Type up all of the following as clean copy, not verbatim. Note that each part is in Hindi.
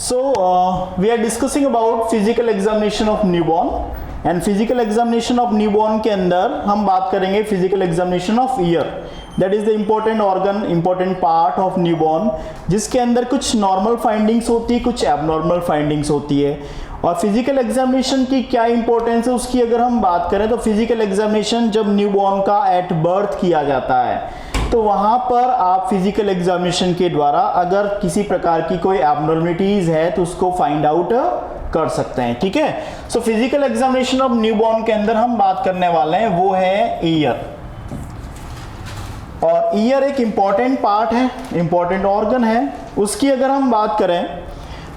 We are discussing about physical examination of newborn and physical examination of newborn के अंदर हम बात करेंगे physical examination of ear. That is the important organ, important part of newborn, जिसके अंदर कुछ normal findings होती है, कुछ abnormal findings होती है. और फिजिकल एग्जामिनेशन की क्या इंपॉर्टेंस है उसकी अगर हम बात करें तो फिजिकल एग्जामिनेशन जब न्यूबॉर्न का एट बर्थ किया जाता है तो वहाँ पर आप फिजिकल एग्जामिनेशन के द्वारा अगर किसी प्रकार की कोई एब्नॉर्मलिटीज है तो उसको फाइंड आउट कर सकते हैं. ठीक है. So physical examination of newborn के अंदर हम बात करने वाले हैं वो है ईयर. और ईयर एक इंपॉर्टेंट पार्ट है, इंपॉर्टेंट ऑर्गन है. उसकी अगर हम बात करें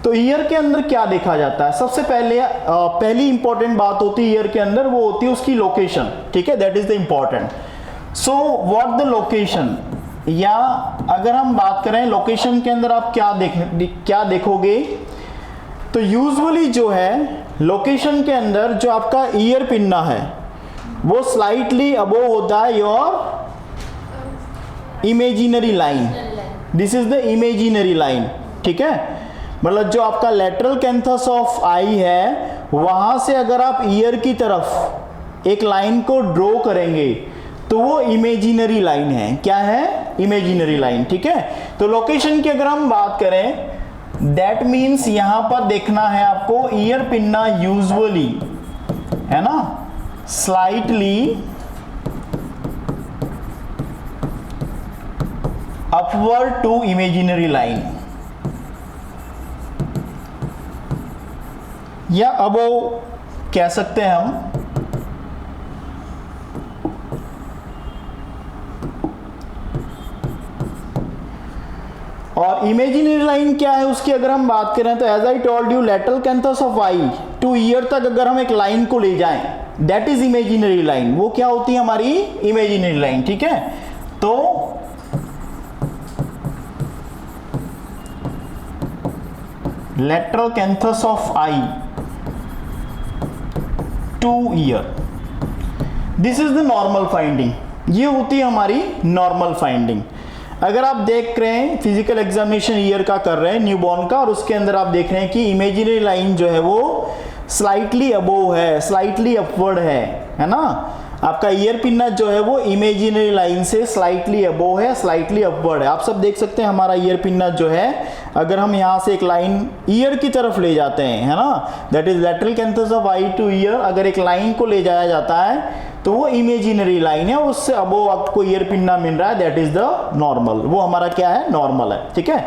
तो ईयर के अंदर क्या देखा जाता है. सबसे पहली इंपॉर्टेंट बात होती है ईयर के अंदर, वो होती है उसकी लोकेशन. ठीक है, that is the important. So what the location, या अगर हम बात करें लोकेशन के अंदर आप क्या देखोगे तो यूजुअली जो है लोकेशन के अंदर जो आपका ईयर पिन्ना है वो स्लाइटली अबोव होता है your imaginary line. This is the imaginary line. ठीक है, मतलब जो आपका लेटरल कैंथस ऑफ आई है वहां से अगर आप ईयर की तरफ एक लाइन को ड्रॉ करेंगे तो वो इमेजिनरी लाइन है. क्या है? Imaginary line. ठीक है, तो लोकेशन की अगर हम बात करें दैट मीन्स यहां पर देखना है आपको ईयर पिन्ना यूजुअली है ना slightly upward to imaginary line या अबोव कह सकते हैं हम. और इमेजिनरी लाइन क्या है उसकी अगर हम बात करें तो as I told you lateral canthus of eye to ear तक अगर हम एक लाइन को ले जाएं दैट इज इमेजिनरी लाइन. वो क्या होती है हमारी इमेजिनरी लाइन. ठीक है, तो lateral canthus of eye to year, this is the normal finding. ये होती है हमारी नॉर्मल फाइंडिंग. अगर आप देख रहे हैं फिजिकल एग्जामिनेशन ईयर का कर रहे हैं न्यूबॉर्न का और उसके अंदर आप देख रहे हैं कि इमेजिनरी लाइन जो है वो स्लाइटली अबोव है, स्लाइटली अपवर्ड है ना. आपका ईयर पिन्ना जो है वो इमेजिनरी लाइन से स्लाइटली अबोव है, स्लाइटली अपवर्ड है. आप सब देख सकते हैं हमारा ईयर पिन्ना जो है अगर हम यहाँ से एक लाइन ईयर की तरफ ले जाते हैं है ना, that is lateral canthus of eye to year. अगर एक लाइन को ले जाया जाता है तो वो इमेजिनरी लाइन है, उससे अबोव आपको ईयर पिन्ना मिल रहा है, दैट इज द नॉर्मल. वो हमारा क्या है? नॉर्मल है. ठीक है.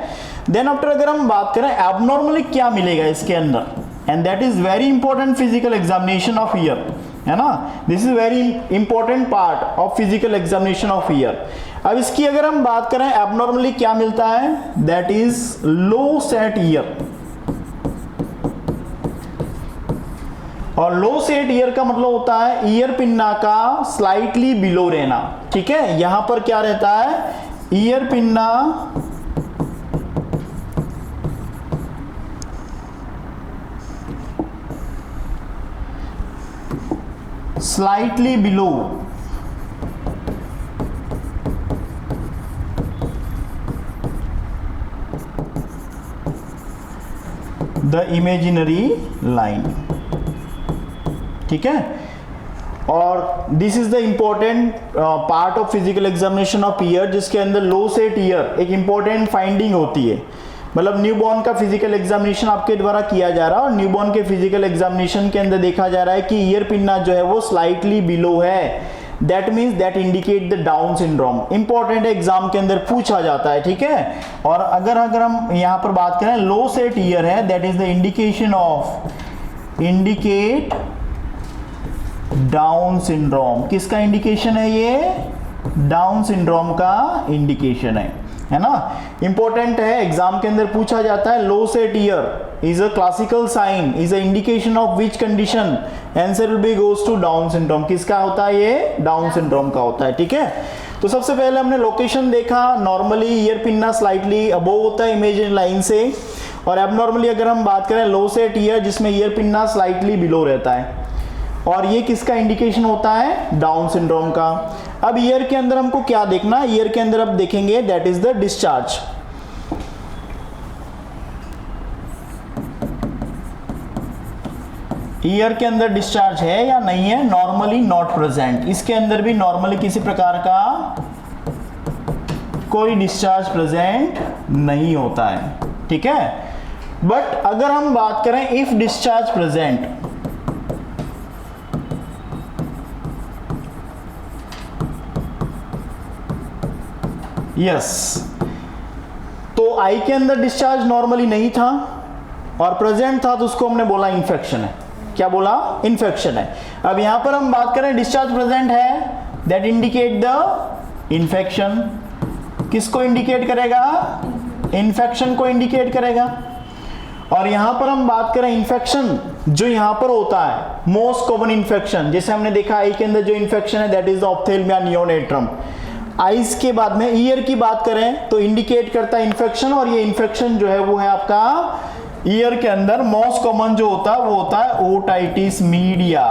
देन आफ्टर अगर हम बात करें एबनॉर्मली क्या मिलेगा इसके अंदर, and that is very important physical examination of year है ना. This is very important part of physical examination of year. अब इसकी अगर हम बात करें एबनॉर्मली क्या मिलता है, that is low set year. और लो सेट ईयर का मतलब होता है ईयर पिन्ना का स्लाइटली बिलो रहना. ठीक है, यहां पर क्या रहता है ear pinna slightly below the imaginary line. ठीक है, और this is the important part of physical examination of year जिसके अंदर लो सेट ईयर एक इंपॉर्टेंट फाइंडिंग होती है. मतलब न्यूबॉर्न का फिजिकल एग्जामिनेशन आपके द्वारा किया जा रहा है और न्यूबॉर्न के फिजिकल एग्जामिनेशन के अंदर देखा जा रहा है कि ईयर पिन्ना जो है वो स्लाइटली बिलो है. That means that indicate the down syndrome. Important exam के अंदर पूछा जाता है. ठीक है, और अगर हम यहाँ पर बात करें लो सेट ईयर है that is the indication of indicate down syndrome. किसका इंडिकेशन है ये? डाउन सिंड्रोम का इंडिकेशन है ना. इंपॉर्टेंट है, एग्जाम के अंदर पूछा जाता है low set ear is a classical sign, is a indication of which condition. Answer will be goes to Down syndrome. किसका होता है ये? डाउन सिंड्रोम का होता है. ठीक है, तो सबसे पहले हमने लोकेशन देखा. Normally ear pinna slightly above होता है इमेजिनरी लाइन से, और एबनॉर्मली अगर हम बात करें लो सेट ईयर जिसमें ईयर पिन्ना स्लाइटली बिलो रहता है. और ये किसका इंडिकेशन होता है? डाउन सिंड्रोम का. अब ईयर के अंदर हमको क्या देखना है? ईयर के अंदर अब देखेंगे that is the discharge. Year के अंदर डिस्चार्ज है या नहीं है, नॉर्मली नॉट प्रेजेंट, इसके अंदर भी नॉर्मली किसी प्रकार का कोई डिस्चार्ज प्रेजेंट नहीं होता है, ठीक है। बट अगर हम बात करें इफ डिस्चार्ज प्रेजेंट, यस, तो आई के अंदर डिस्चार्ज नॉर्मली नहीं था और प्रेजेंट था तो उसको हमने बोला इन्फेक्शन है। क्या बोला? इन्फेक्शन है। अब यहां पर हम बात करें डिस्चार्ज प्रेजेंट है, दैट इंडिकेट द इन्फेक्शन। किसको इंडिकेट करेगा? इन्फेक्शन को इंडिकेट करेगा। और यहां पर हम बात करें इन्फेक्शन जो यहां पर होता है मोस्ट कॉमन इन्फेक्शन, जैसे हमने देखा आई के अंदर जो इन्फेक्शन है that is the ophthalmia neonatorum. Eyes के बाद में ईयर की बात करें तो इंडिकेट करता है इन्फेक्शन, और ये इन्फेक्शन जो है वो है आपका ईयर के अंदर मोस्ट कॉमन जो होता है वो होता है ओटाइटिस मीडिया।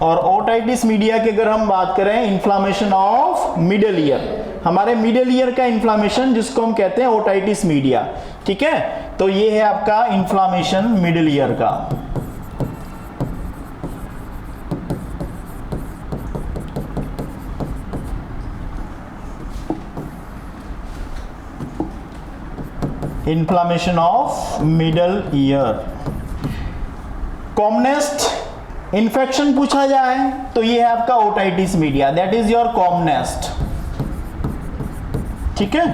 और ओटाइटिस मीडिया की अगर हम बात करें इन्फ्लामेशन ऑफ मिडल ईयर, हमारे मिडल ईयर का इन्फ्लामेशन जिसको हम कहते हैं ओटाइटिस मीडिया, ठीक है। तो ये है आपका इन्फ्लामेशन मिडल ईयर का। Inflammation of middle ear. Commonest infection पूछा जाए तो ये है आपका otitis media, that is your commonest, ठीक है।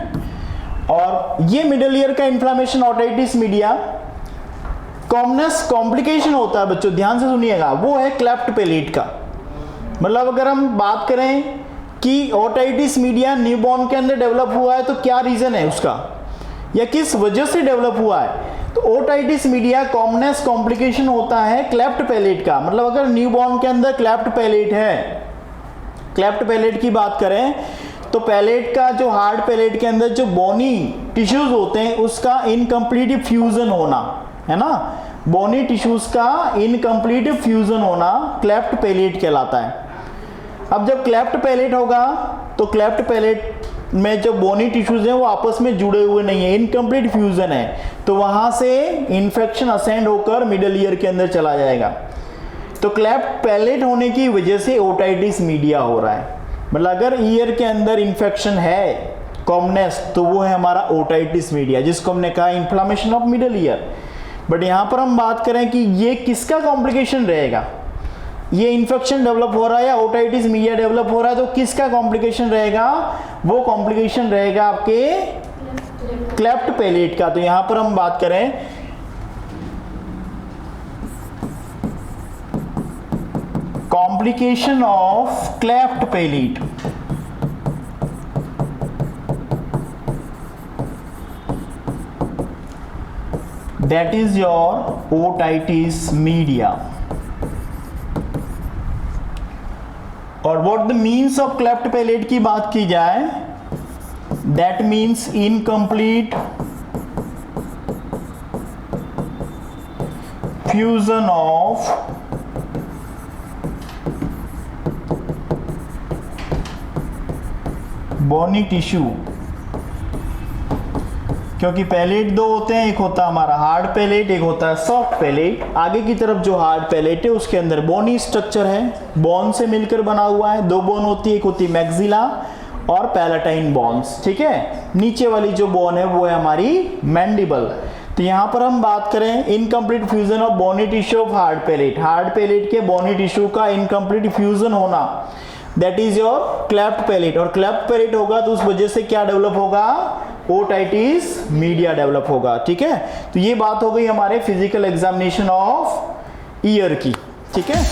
और ये मिडल ईयर का inflammation otitis media, commonest complication होता है बच्चों, ध्यान से सुनिएगा, वो है क्लेफ्ट पैलेट का। मतलब अगर हम बात करें कि ओटाइटिस मीडिया न्यूबॉर्न के अंदर डेवलप हुआ है तो क्या रीजन है उसका या किस वजह से डेवलप हुआ है, तो ओटाइटिस मीडिया कॉमनेस कॉम्प्लिकेशन होता है क्लेफ्ट पैलेट का। मतलब अगर न्यूबॉर्न के अंदर क्लेफ्ट पैलेट है, क्लेफ्ट पैलेट की बात करें तो पैलेट का जो हार्ड पैलेट के अंदर जो बोनी टिश्यूज होते हैं उसका इनकम्प्लीट फ्यूजन होना, है ना, बोनी टिश्यूज का इनकम्प्लीट फ्यूजन होना क्लेफ्ट पैलेट कहलाता है। अब जब क्लेफ्ट पैलेट होगा तो क्लेफ्ट पैलेट में जो बोनी टिश्यूज हैं वो आपस में जुड़े हुए नहीं है, इनकम्प्लीट फ्यूजन है, तो वहां से इन्फेक्शन असेंड होकर मिडल ईयर के अंदर चला जाएगा। तो क्लेफ्ट पैलेट होने की वजह से ओटाइटिस मीडिया हो रहा है। मतलब अगर ईयर के अंदर इन्फेक्शन है कॉमनेस तो वो है हमारा ओटाइटिस मीडिया, जिसको हमने कहा inflammation of middle ear. But यहां पर हम बात करें कि ये किसका कॉम्प्लिकेशन रहेगा, ये इन्फेक्शन डेवलप हो रहा है या ओटाइटिस मीडिया डेवलप हो रहा है, तो किसका कॉम्प्लिकेशन रहेगा, वो कॉम्प्लिकेशन रहेगा आपके क्लेफ्ट पैलेट का। तो यहां पर हम बात करें complication of cleft palate, that is your otitis media. और what the means of cleft palate की बात की जाए, that means incomplete fusion of bony tissue. क्योंकि पैलेट दो होते हैं, एक होता है हमारा हार्ड पैलेट, एक होता है सॉफ्ट पैलेट। आगे की तरफ जो हार्ड पैलेट है उसके अंदर बोनी स्ट्रक्चर है, बोन से मिलकर बना हुआ है, दो बोन होती है, एक होती है मैक्सिला और पैलेटाइन बोन्स, ठीक है। नीचे वाली जो बोन है वो है हमारी मैंडिबल। तो यहां पर हम बात करें incomplete fusion of bony tissue of hard palate, hard palate के बोनी टिश्यू का इनकम्प्लीट फ्यूजन होना, that is your cleft palate. और क्लेफ्ट पैलेट होगा तो उस वजह से क्या डेवलप होगा, ओटाइटिस मीडिया डेवलप होगा, ठीक है। तो ये बात हो गई हमारे फिजिकल एग्जामिनेशन ऑफ ईयर की, ठीक है।